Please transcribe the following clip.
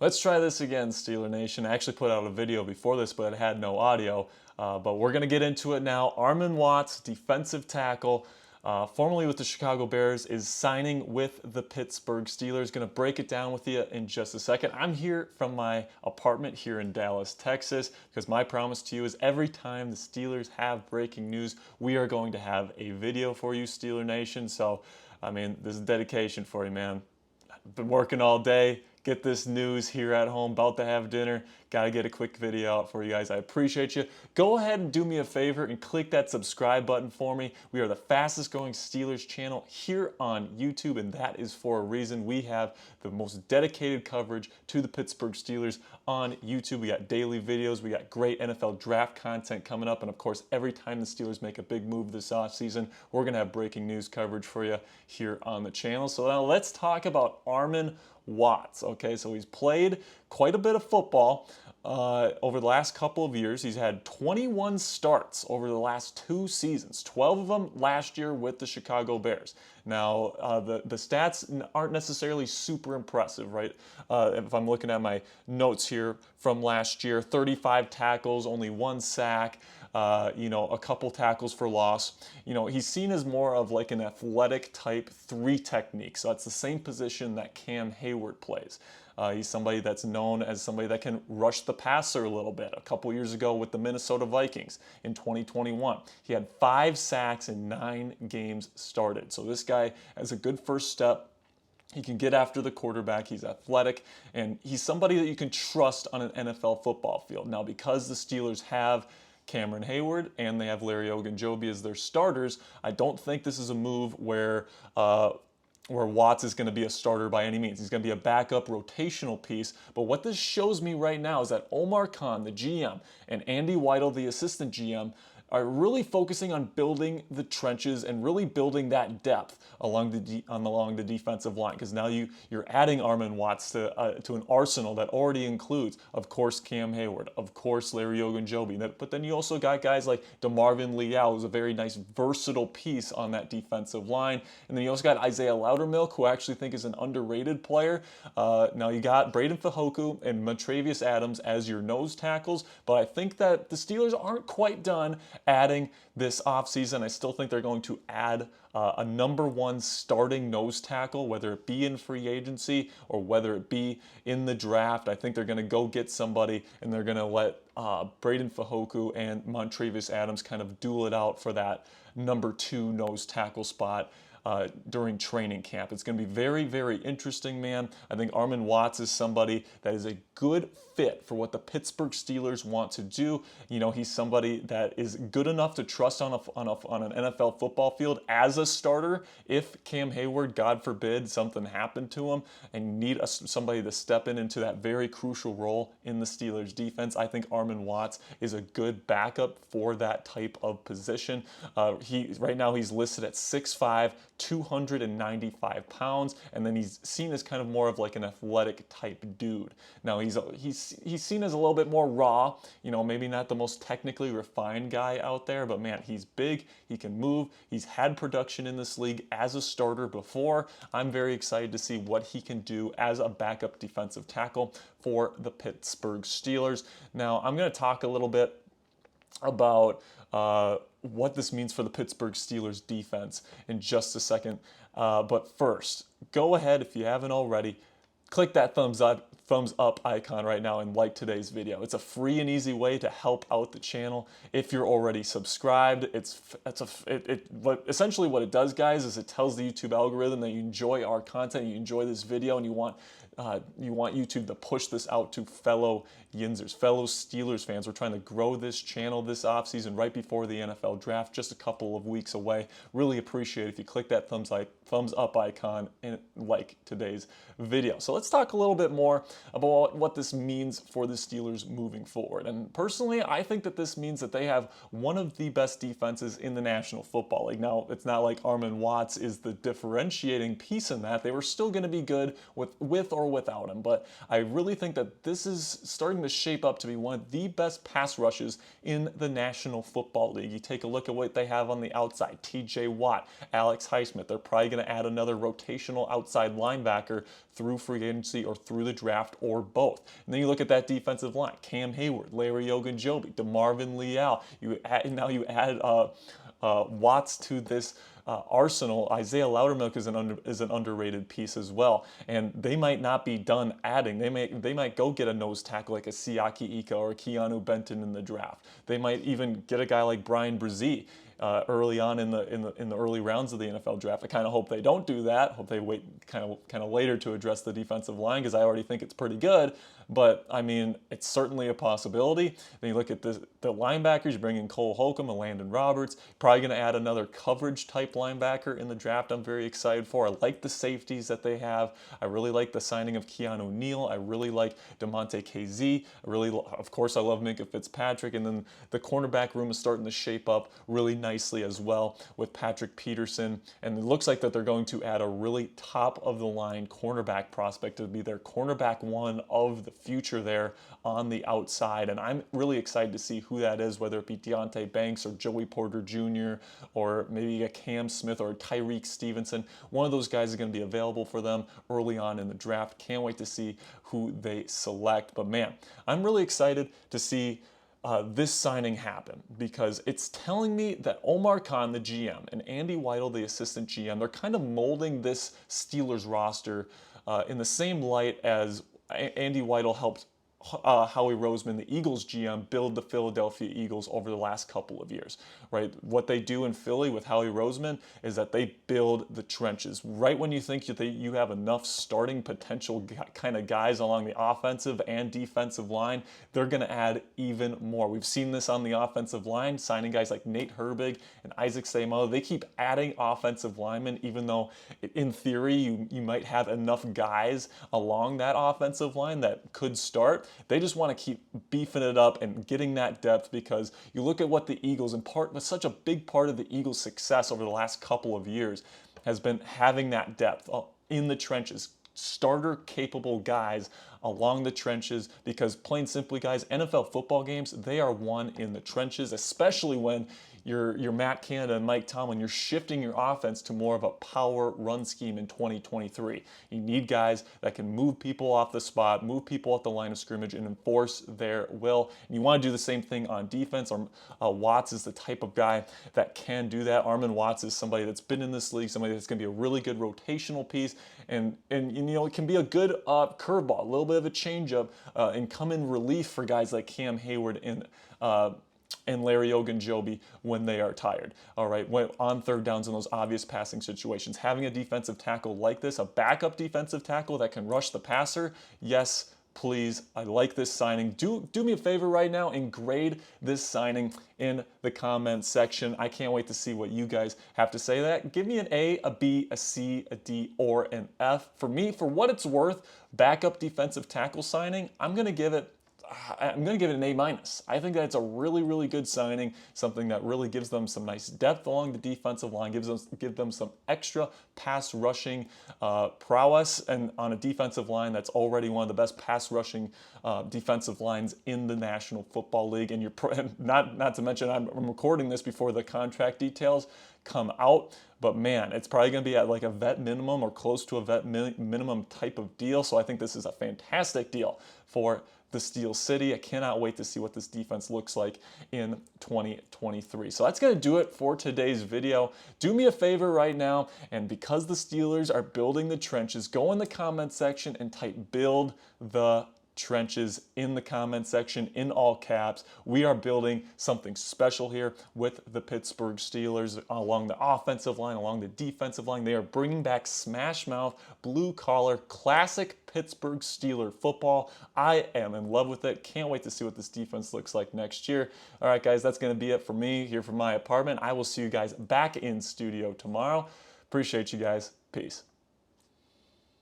Let's try this again, Steeler Nation. I actually put out a video before this, but it had no audio. But we're going to get into it now. Armon Watts, defensive tackle, formerly with the Chicago Bears, is signing with the Pittsburgh Steelers. Going to break it down with you in just a second. I'm here from my apartment here in Dallas, Texas, because my promise to you is every time the Steelers have breaking news, we are going to have a video for you, Steeler Nation. So, I mean, this is dedication for you, man. I've been working all day. Get this news here at home, about to have dinner. Gotta get a quick video out for you guys. I appreciate you. Go ahead and do me a favor and click that subscribe button for me. We are the fastest growing Steelers channel here on YouTube, and that is for a reason. We have the most dedicated coverage to the Pittsburgh Steelers on YouTube. We got daily videos, we got great NFL draft content coming up, and of course, every time the Steelers make a big move this offseason, we're gonna have breaking news coverage for you here on the channel. So now let's talk about Armon Watts. Okay, so he's played quite a bit of football over the last couple of years. He's had 21 starts over the last 2 seasons, 12 of them last year with the Chicago Bears. Now, the stats aren't necessarily super impressive, right? If I'm looking at my notes here from last year, 35 tackles, only 1 sack, a couple tackles for loss. He's seen as more of like an athletic type 3 technique. So that's the same position that Cam Hayward plays. He's somebody that's known as somebody that can rush the passer a little bit. A couple years ago with the Minnesota Vikings in 2021, he had 5 sacks in 9 games started. So this guy has a good first step. He can get after the quarterback, he's athletic, and he's somebody that you can trust on an NFL football field. Now, because the Steelers have Cameron Hayward and they have Larry Ogunjobi as their starters, I don't think this is a move where Watts is going to be a starter by any means. He's going to be a backup rotational piece. But what this shows me right now is that Omar, the GM, and Andy Weidel, the assistant GM, are really focusing on building the trenches and really building that depth along the defensive line. Because now you're adding Armon Watts to an arsenal that already includes, of course, Cam Hayward, of course, Larry Ogunjobi. But then you also got guys like DeMarvin Leal, who's a very nice, versatile piece on that defensive line. And then you also got Isaiah Loudermilk, who I actually think is an underrated player. Now you got Braden Fajoku and Montravius Adams as your nose tackles. But I think that the Steelers aren't quite done adding this offseason. I still think they're going to add a number 1 starting nose tackle, whether it be in free agency or whether it be in the draft. I think they're going to go get somebody and they're going to let Braden Fajoku and Montravius Adams kind of duel it out for that number 2 nose tackle spot during training camp. It's going to be very, very interesting, man. I think Armon Watts is somebody that is a good fit for what the Pittsburgh Steelers want to do. He's somebody that is good enough to trust on an NFL football field as a starter. If Cam Hayward, God forbid, something happened to him and you need somebody to step into that very crucial role in the Steelers defense, I think Armon Watts is a good backup for that type of position. Right now he's listed at 6'5", 295 pounds, and then he's seen as kind of more of like an athletic type dude. Now he's seen as a little bit more raw, maybe not the most technically refined guy out there, but man, he's big, he can move, he's had production in this league as a starter before. I'm very excited to see what he can do as a backup defensive tackle for the Pittsburgh Steelers. Now I'm going to talk a little bit about what this means for the Pittsburgh Steelers defense in just a second. But first, go ahead, if you haven't already, click that thumbs up icon right now and like today's video. It's a free and easy way to help out the channel. If you're already subscribed, essentially what it does, guys, is it tells the YouTube algorithm that you enjoy our content, you enjoy this video, and you want YouTube to push this out to fellow Yinzers, fellow Steelers fans. We're trying to grow this channel this offseason right before the NFL draft, just a couple of weeks away. Really appreciate it if you click that thumbs up icon and like today's video. So let's talk a little bit more about what this means for the Steelers moving forward. And personally, I think that this means that they have one of the best defenses in the National Football League. Now, it's not like Armon Watts is the differentiating piece in that. They were still going to be good with or or without him. But I really think that this is starting to shape up to be one of the best pass rushes in the National Football League. You take a look at what they have on the outside. TJ Watt, Alex Highsmith. They're probably going to add another rotational outside linebacker through free agency or through the draft or both. And then you look at that defensive line. Cam Hayward, Larry Ogunjobi, DeMarvin Leal. Now you add Watts to this arsenal. Isaiah Loudermilk is an underrated piece as well, and they might not be done adding. They might go get a nose tackle like a Siaki Ika or a Keanu Benton in the draft. They might even get a guy like Brian Brzee early on in the early rounds of the NFL draft. I kind of hope they don't do that. Hope they wait kind of later to address the defensive line, because I already think it's pretty good. But I mean, it's certainly a possibility. Then you look at the linebackers. You bring in Cole Holcomb and Landon Roberts. Probably going to add another coverage type linebacker in the draft. I'm very excited for. I like the safeties that they have. I really like the signing of Keanu Neal. I really like DeMonte KZ. Of course, I love Minkah Fitzpatrick. And then the cornerback room is starting to shape up really nicely as well with Patrick Peterson. And it looks like that they're going to add a really top of the line cornerback prospect to be their cornerback one of the future there on the outside. And I'm really excited to see who that is, whether it be Deonte Banks or Joey Porter Jr. or maybe a Cam Smith or Tyreek Stevenson. One of those guys is going to be available for them early on in the draft. Can't wait to see who they select. But man, I'm really excited to see this signing happen, because it's telling me that Omar Khan, the GM, and Andy Weidel, the assistant GM, they're kind of molding this Steelers roster in the same light as Andy Weidel helped Howie Roseman, the Eagles GM, build the Philadelphia Eagles over the last couple of years, right? What they do in Philly with Howie Roseman is that they build the trenches. Right when you think that you have enough starting potential kind of guys along the offensive and defensive line, they're going to add even more. We've seen this on the offensive line, signing guys like Nate Herbig and Isaac Seumalo. They keep adding offensive linemen, even though in theory you might have enough guys along that offensive line that could start. They just want to keep beefing it up and getting that depth, because you look at what the Eagles, such a big part of the Eagles' success over the last couple of years has been having that depth in the trenches, starter-capable guys along the trenches, because plain simply, guys, NFL football games, they are won in the trenches, especially when you're Matt Canada and Mike Tomlin. You're shifting your offense to more of a power run scheme in 2023. You need guys that can move people off the spot, move people off the line of scrimmage, and enforce their will. And you want to do the same thing on defense. Watts is the type of guy that can do that. Armon Watts is somebody that's been in this league, somebody that's going to be a really good rotational piece, and you know, it can be a good curveball, a little bit of a changeup, and come in relief for guys like Cam Hayward and Larry Ogunjobi when they are tired. All right, when on third downs in those obvious passing situations, having a defensive tackle like this, a backup defensive tackle that can rush the passer, yes, please. I like this signing. Do me a favor right now and grade this signing in the comments section. I can't wait to see what you guys have to say. That give me an A, a B, a C, a D, or an F. For me, for what it's worth, backup defensive tackle signing, I'm going to give it an A-. I think that's a really, really good signing, something that really gives them some nice depth along the defensive line, give them some extra pass rushing prowess, and on a defensive line that's already one of the best pass rushing defensive lines in the National Football League. And not to mention, I'm recording this before the contract details come out, but man, it's probably going to be at like a vet minimum or close to a vet minimum type of deal. So I think this is a fantastic deal for the Steel City. I cannot wait to see what this defense looks like in 2023. So that's going to do it for today's video. Do me a favor right now, and because the Steelers are building the trenches, go in the comment section and type "build the trenches" in the comment section in all caps. We are building something special here with the Pittsburgh Steelers along the offensive line, along the defensive line. They are bringing back smash mouth, blue collar, classic Pittsburgh Steeler football. I am in love with it. Can't wait to see what this defense looks like next year. All right, guys, that's going to be it for me here from my apartment. I will see you guys back in studio tomorrow. Appreciate you guys. Peace.